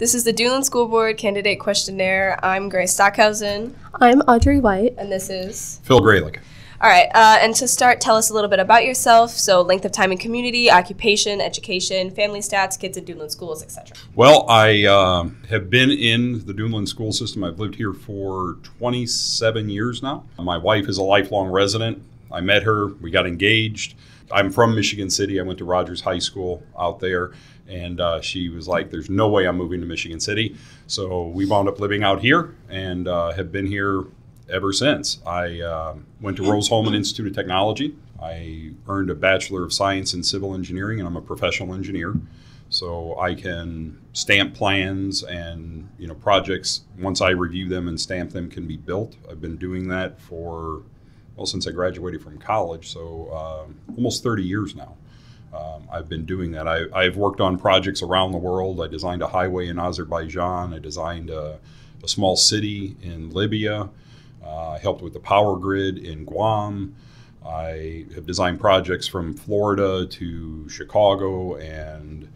This is the Duneland School Board Candidate Questionnaire. I'm Grace Stockhausen. I'm Audrey White. And this is Phil Gralik. All right, and to start, tell us a little bit about yourself. So length of time in community, occupation, education, family stats, kids in Duneland schools, etc. Well, I have been in the Duneland school system. I've lived here for 27 years now. My wife is a lifelong resident. I met her, we got engaged. I'm from Michigan City. I went to Rogers High School out there, and she was like, there's no way I'm moving to Michigan City. So we wound up living out here and have been here ever since. I went to Rose-Hulman Institute of Technology. I earned a Bachelor of Science in Civil Engineering, and I'm a professional engineer. So I can stamp plans and projects, once I review them and stamp them, can be built. I've been doing that for, well, since I graduated from college, so almost 30 years now. I've been doing that. I've worked on projects around the world. I designed a highway in Azerbaijan. I designed a small city in Libya. I helped with the power grid in Guam. I have designed projects from Florida to Chicago and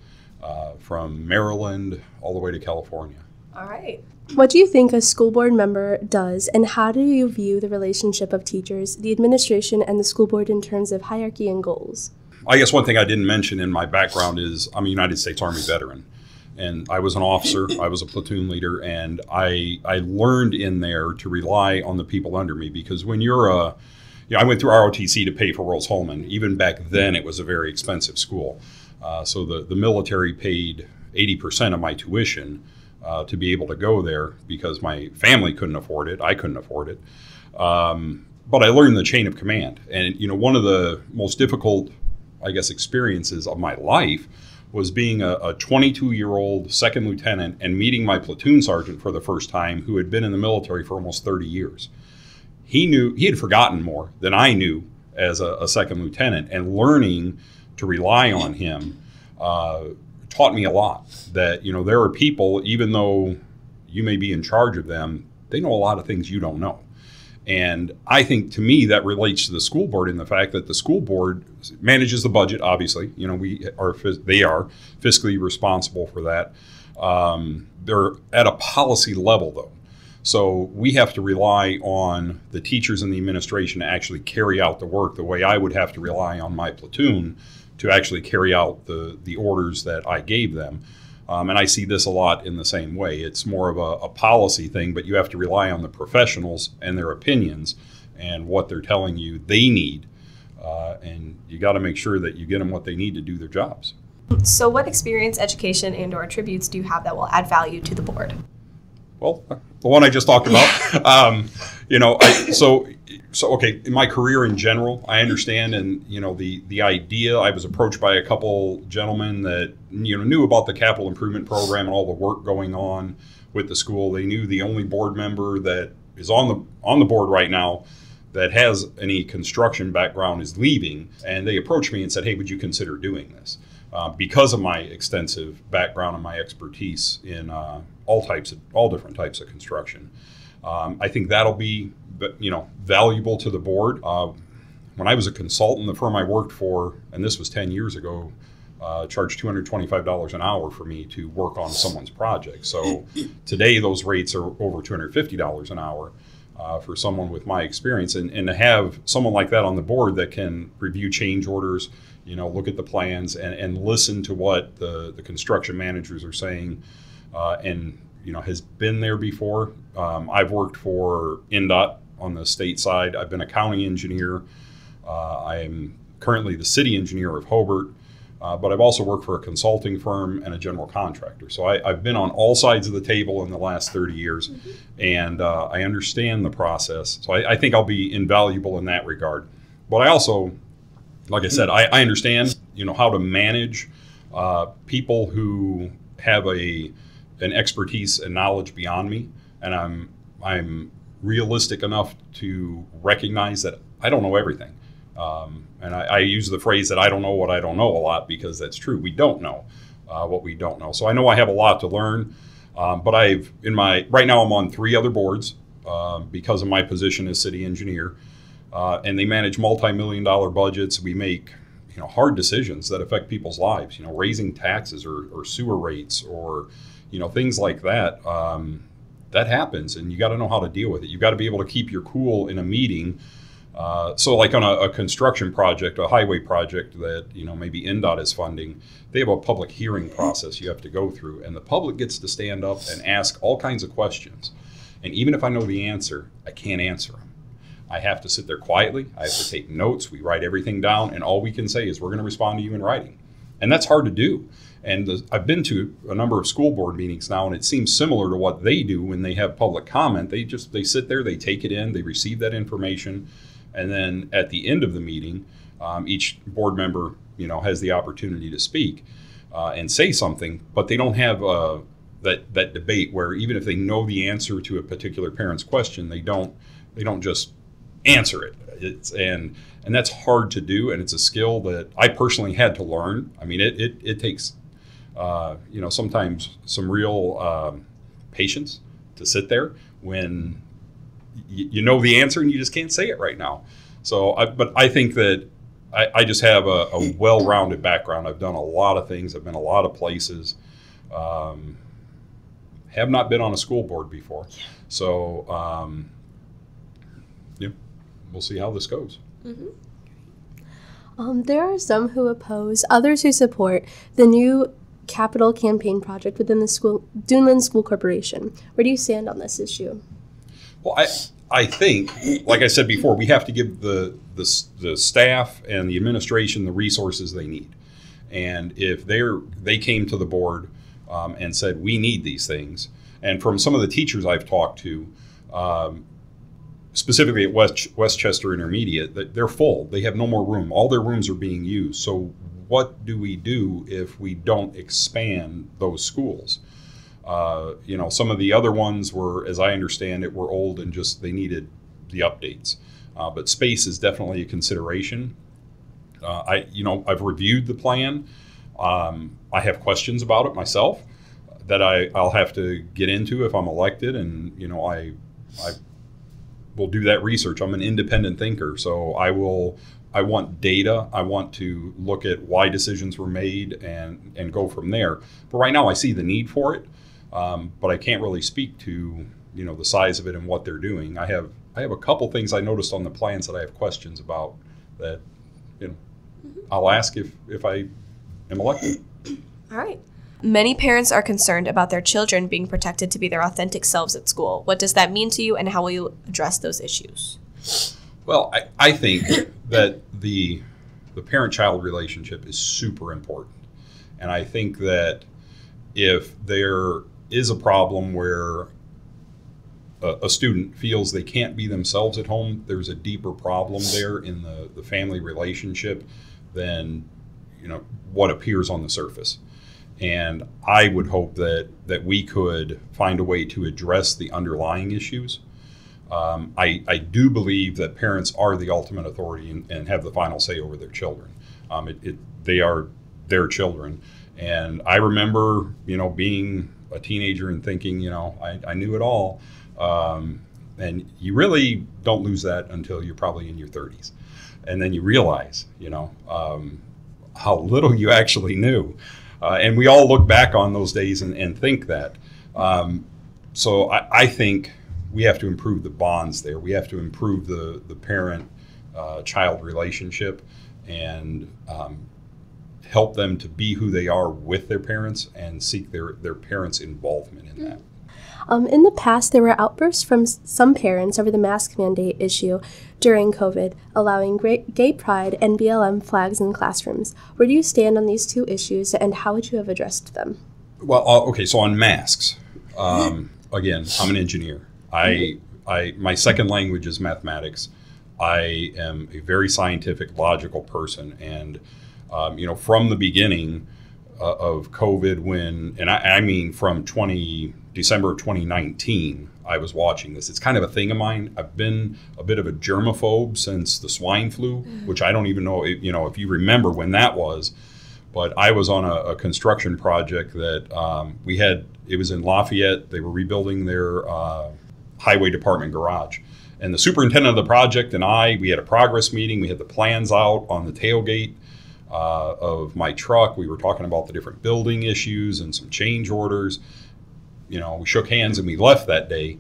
from Maryland all the way to California. All right. What do you think a school board member does, and how do you view the relationship of teachers, the administration, and the school board in terms of hierarchy and goals? I guess one thing I didn't mention in my background is I'm a United States Army veteran. And I was an officer, I was a platoon leader, and I learned in there to rely on the people under me, because when you're I went through ROTC to pay for Rose-Hulman. Even back then, it was a very expensive school. So the military paid 80% of my tuition to be able to go there, because my family couldn't afford it, I couldn't afford it. But I learned the chain of command. And one of the most difficult, I guess, experiences of my life was being a 22-year-old second lieutenant and meeting my platoon sergeant for the first time, who had been in the military for almost 30 years. He had forgotten more than I knew as a second lieutenant, and learning to rely on him taught me a lot. That, there are people, even though you may be in charge of them, they know a lot of things you don't know. And I think, to me, that relates to the school board in the fact that the school board manages the budget, obviously. They are fiscally responsible for that. They're at a policy level, though. So we have to rely on the teachers and the administration to actually carry out the work the way I would have to rely on my platoon to actually carry out the orders that I gave them. And I see this a lot in the same way. It's more of a policy thing, but you have to rely on the professionals and their opinions and what they're telling you they need. And you got to make sure that you get them what they need to do their jobs. So what experience, education, and/or attributes do you have that will add value to the board? Well, the one I just talked about. Okay, in my career in general, I understand, and the idea. I was approached by a couple gentlemen that knew about the capital improvement program and all the work going on with the school. They knew the only board member that is on the board right now that has any construction background is leaving, and they approached me and said, "Hey, would you consider doing this?" Because of my extensive background and my expertise in all different types of construction. I think that'll be valuable to the board. When I was a consultant, the firm I worked for, and this was 10 years ago, charged $225 an hour for me to work on someone's project. So today those rates are over $250 an hour for someone with my experience. And to have someone like that on the board that can review change orders, look at the plans and listen to what the construction managers are saying, and has been there before. I've worked for INDOT on the state side. I've been a county engineer. I am currently the city engineer of Hobart, but I've also worked for a consulting firm and a general contractor. So I've been on all sides of the table in the last 30 years, and I understand the process. So I think I'll be invaluable in that regard. But I also, like I said, I understand how to manage people who have an expertise and knowledge beyond me, and I'm realistic enough to recognize that I don't know everything. And I use the phrase that I don't know what I don't know a lot, because that's true. We don't know what we don't know. So I know I have a lot to learn, but right now I'm on 3 other boards because of my position as city engineer, and they manage multi-million-dollar budgets. We make hard decisions that affect people's lives, raising taxes or sewer rates, or things like that. That happens, and you got to know how to deal with it. You got to be able to keep your cool in a meeting. So like on a construction project, a highway project that, maybe NDOT is funding, they have a public hearing process you have to go through, and the public gets to stand up and ask all kinds of questions. And even if I know the answer, I can't answer them. I have to sit there quietly. I have to take notes. We write everything down, and all we can say is we're going to respond to you in writing. And that's hard to do. And I've been to a number of school board meetings now, and it seems similar to what they do when they have public comment. They sit there, they take it in, they receive that information, and then at the end of the meeting, each board member, has the opportunity to speak and say something, but they don't have that debate where even if they know the answer to a particular parent's question, they don't just answer it. And that's hard to do, and it's a skill that I personally had to learn. I mean, it takes sometimes some real patience to sit there when you know the answer and you just can't say it right now. So, but I think that I just have a well-rounded background. I've done a lot of things. I've been a lot of places. Have not been on a school board before. So, we'll see how this goes. Mm-hmm. There are some who oppose, others who support the new capital campaign project within the Duneland School Corporation. Where do you stand on this issue? Well, I think, like I said before, we have to give the staff and the administration the resources they need. And if they came to the board and said, we need these things, and from some of the teachers I've talked to, specifically at Westchester Intermediate, they're full. They have no more room. All their rooms are being used. So what do we do if we don't expand those schools? Some of the other ones were, as I understand it, were old and just they needed the updates. But space is definitely a consideration. I've reviewed the plan. I have questions about it myself that I'll have to get into if I'm elected, and I will do that research. I'm an independent thinker, so I want data. I want to look at why decisions were made and go from there. But right now I see the need for it, but I can't really speak to the size of it and what they're doing. I have a couple things I noticed on the plans that I have questions about that I'll ask if I am elected. All right. Many parents are concerned about their children being protected to be their authentic selves at school. What does that mean to you, and how will you address those issues? Well, I think that the parent-child relationship is super important. And I think that if there is a problem where a student feels they can't be themselves at home, there's a deeper problem there in the family relationship than what appears on the surface. And I would hope that we could find a way to address the underlying issues. I do believe that parents are the ultimate authority and have the final say over their children. They are their children. And I remember, being a teenager and thinking, I knew it all. And you really don't lose that until you're probably in your 30s. And then you realize, how little you actually knew. And we all look back on those days and think that. So I think we have to improve the bonds there. We have to improve the parent-child relationship and help them to be who they are with their parents and seek their parents' involvement in that. In the past, there were outbursts from some parents over the mask mandate issue during COVID, allowing gay pride and BLM flags in classrooms. Where do you stand on these two issues, and how would you have addressed them? Well, okay, so on masks, again, I'm an engineer. My second language is mathematics. I am a very scientific, logical person, and from the beginning of COVID, I mean from December of 2019, I was watching this. It's kind of a thing of mine. I've been a bit of a germaphobe since the swine flu, which I don't even know if you remember when that was. But I was on a construction project that it was in Lafayette. They were rebuilding their highway department garage. And the superintendent of the project and we had a progress meeting. We had the plans out on the tailgate of my truck. We were talking about the different building issues and some change orders. we shook hands and we left that day.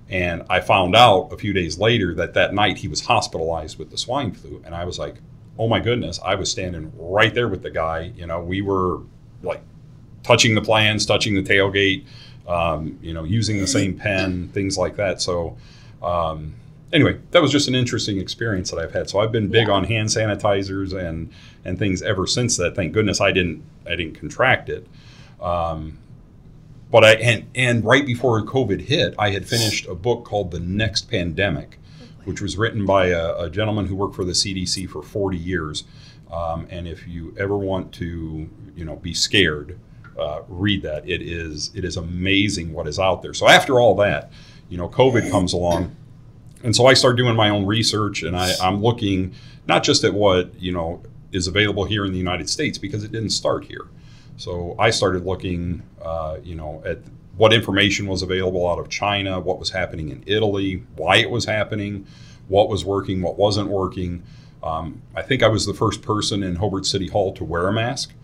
And I found out a few days later that night he was hospitalized with the swine flu. And I was like, oh my goodness, I was standing right there with the guy. We were like touching the plans, touching the tailgate, using the same pen, things like that. So anyway, that was just an interesting experience that I've had. So I've been big on hand sanitizers and things ever since that. Thank goodness I didn't contract it. But and right before COVID hit, I had finished a book called The Next Pandemic, which was written by a gentleman who worked for the CDC for 40 years. And if you ever want to, be scared, read that. It is amazing what is out there. So after all that, COVID comes along. And so I started doing my own research, and I'm looking not just at what, is available here in the United States, because it didn't start here. So I started looking, at what information was available out of China, what was happening in Italy, why it was happening, what was working, what wasn't working. I think I was the first person in Hobart City Hall to wear a mask,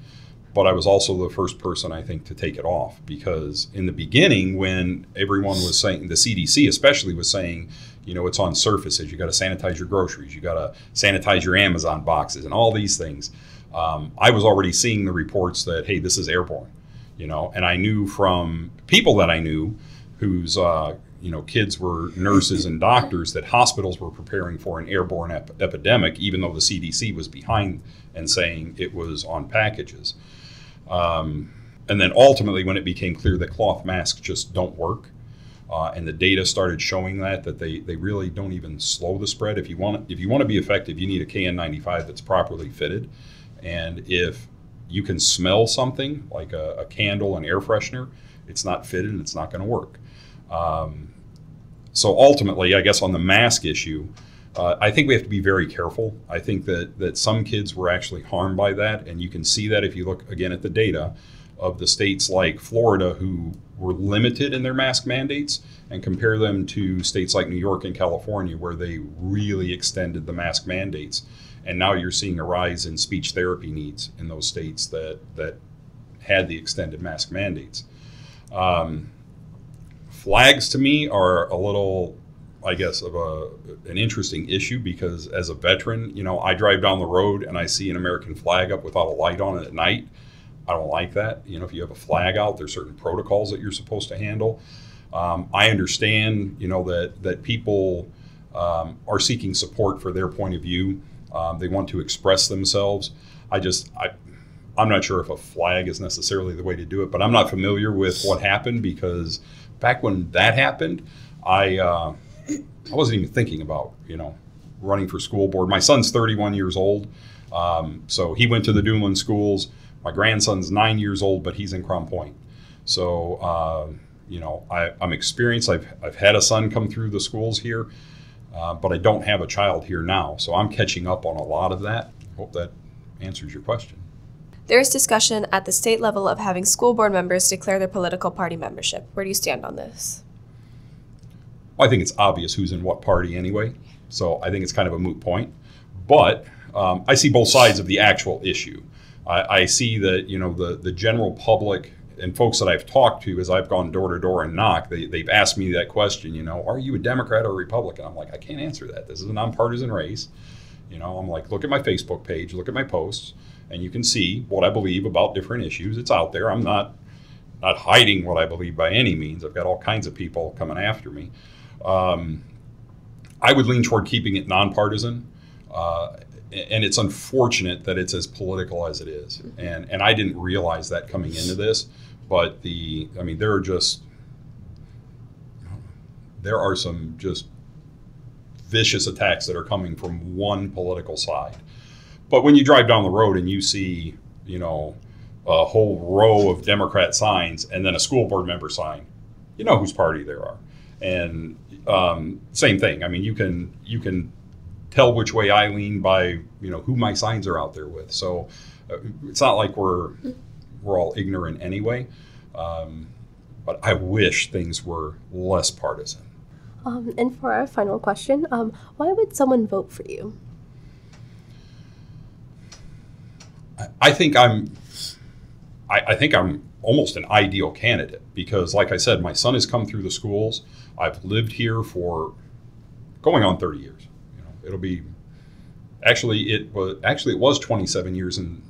but I was also the first person, I think, to take it off, because in the beginning, when everyone was saying, the CDC especially was saying, it's on surfaces, you got to sanitize your groceries, you got to sanitize your Amazon boxes and all these things. I was already seeing the reports that, hey, this is airborne, and I knew from people that I knew whose, kids were nurses and doctors, that hospitals were preparing for an airborne epidemic, even though the CDC was behind and saying it was on packages. And then ultimately, when it became clear that cloth masks just don't work, and the data started showing that they really don't even slow the spread. If you want to be effective, you need a KN95 that's properly fitted. And if you can smell something like a candle, an air freshener, it's not fitted and it's not going to work. So ultimately, I guess on the mask issue, I think we have to be very careful. I think that some kids were actually harmed by that. And you can see that if you look again at the data of the states like Florida, who were limited in their mask mandates, and compare them to states like New York and California, where they really extended the mask mandates. And now you're seeing a rise in speech therapy needs in those states that had the extended mask mandates. Flags to me are a little, I guess, of an interesting issue, because as a veteran, I drive down the road and I see an American flag up without a light on it at night. I don't like that. If you have a flag out, there's certain protocols that you're supposed to handle. I understand, that people are seeking support for their point of view. They want to express themselves. I'm not sure if a flag is necessarily the way to do it, but I'm not familiar with what happened, because back when that happened, I wasn't even thinking about, running for school board. My son's 31 years old, so he went to the Duneland schools. My grandson's 9 years old, but he's in Crown Point. So, I'm experienced. I've had a son come through the schools here. But I don't have a child here now, so I'm catching up on a lot of that. Hope that answers your question. There is discussion at the state level of having school board members declare their political party membership. Where do you stand on this? Well, I think it's obvious who's in what party anyway, so I think it's kind of a moot point. But I see both sides of the actual issue. I see that, the general public and folks that I've talked to as I've gone door to door and knocked, they've asked me that question, are you a Democrat or a Republican? I'm like, I can't answer that. This is a nonpartisan race. I'm like, look at my Facebook page, look at my posts, and you can see what I believe about different issues. It's out there. I'm not hiding what I believe by any means. I've got all kinds of people coming after me. I would lean toward keeping it nonpartisan. And it's unfortunate that it's as political as it is. And I didn't realize that coming into this, but there are some just vicious attacks that are coming from one political side. But when you drive down the road and you see, a whole row of Democrat signs and then a school board member sign, you know whose party there are. And same thing. You can tell which way I lean by, who my signs are out there with. So it's not like we're all ignorant anyway. But I wish things were less partisan. And for our final question, why would someone vote for you? I think I'm almost an ideal candidate because, like I said, my son has come through the schools. I've lived here for going on 30 years. You know, it'll be it was 27 years in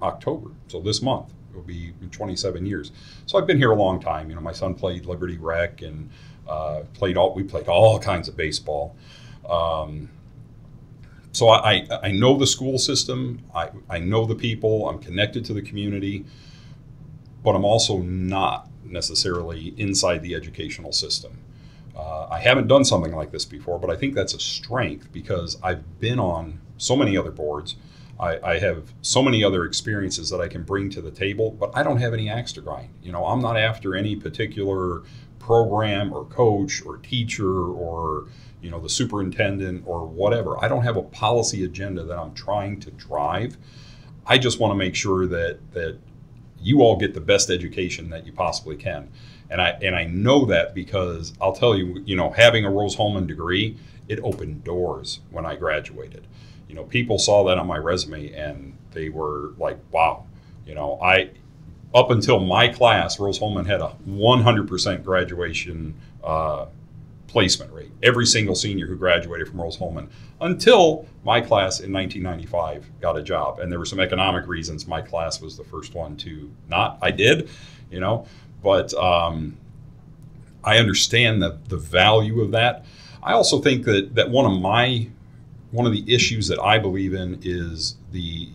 October. So this month it will be 27 years. So I've been here a long time. You know, my son played Liberty Rec and we played all kinds of baseball. So I know the school system. I know the people. I'm connected to the community. But I'm also not necessarily inside the educational system. I haven't done something like this before, but I think that's a strength because I've been on so many other boards. I have so many other experiences that I can bring to the table, but I don't have any axe to grind. You know, I'm not after any particular program or coach or teacher or, you know, the superintendent or whatever. I don't have a policy agenda that I'm trying to drive. I just want to make sure that you all get the best education that you possibly can. And I know that because I'll tell you, you know, having a Rose-Hulman degree, it opened doors when I graduated. You know, people saw that on my resume and they were like, wow, you know, up until my class, Rose-Hulman had a 100% graduation placement rate. Every single senior who graduated from Rose-Hulman until my class in 1995 got a job. And there were some economic reasons my class was the first one to not. I did, you know, but I understand the value of that. I also think that one of the issues that I believe in is the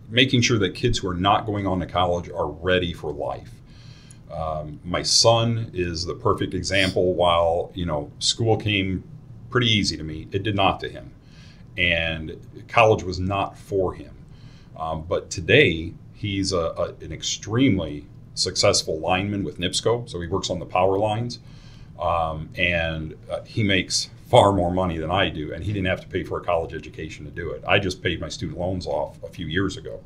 making sure that kids who are not going on to college are ready for life. My son is the perfect example. While, you know, school came pretty easy to me, it did not to him. And college was not for him. But today, he's an extremely successful lineman with NIPSCO. So he works on the power lines. And he makes far more money than I do. And he didn't have to pay for a college education to do it. I just paid my student loans off a few years ago.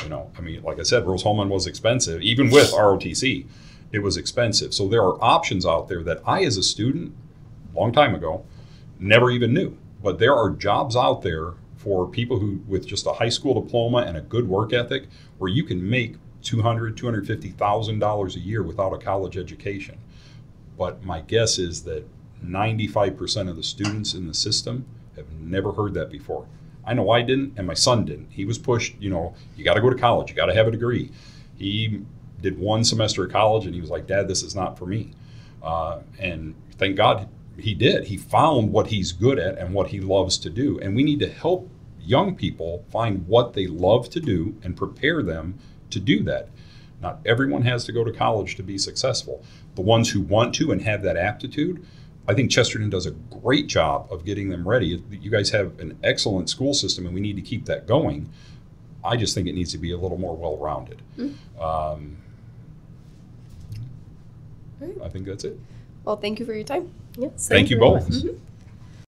You know, I mean, like I said, Rose-Hulman was expensive. Even with ROTC, it was expensive. So there are options out there that I, as a student, a long time ago, never even knew. But there are jobs out there for people who, with just a high school diploma and a good work ethic, where you can make $200,000, $250,000 a year without a college education. But my guess is that 95% of the students in the system have never heard that before. I know I didn't, and my son didn't. He was pushed, you know, you got to go to college, you got to have a degree. He did one semester of college and he was like, Dad, this is not for me. And thank God he did. He found what he's good at and what he loves to do. And we need to help young people find what they love to do and prepare them to do that. Not everyone has to go to college to be successful. The ones who want to and have that aptitude, I think Chesterton does a great job of getting them ready. You guys have an excellent school system and we need to keep that going. I just think it needs to be a little more well-rounded. I think that's it. Well, thank you for your time. Yes, Thank you very both. much.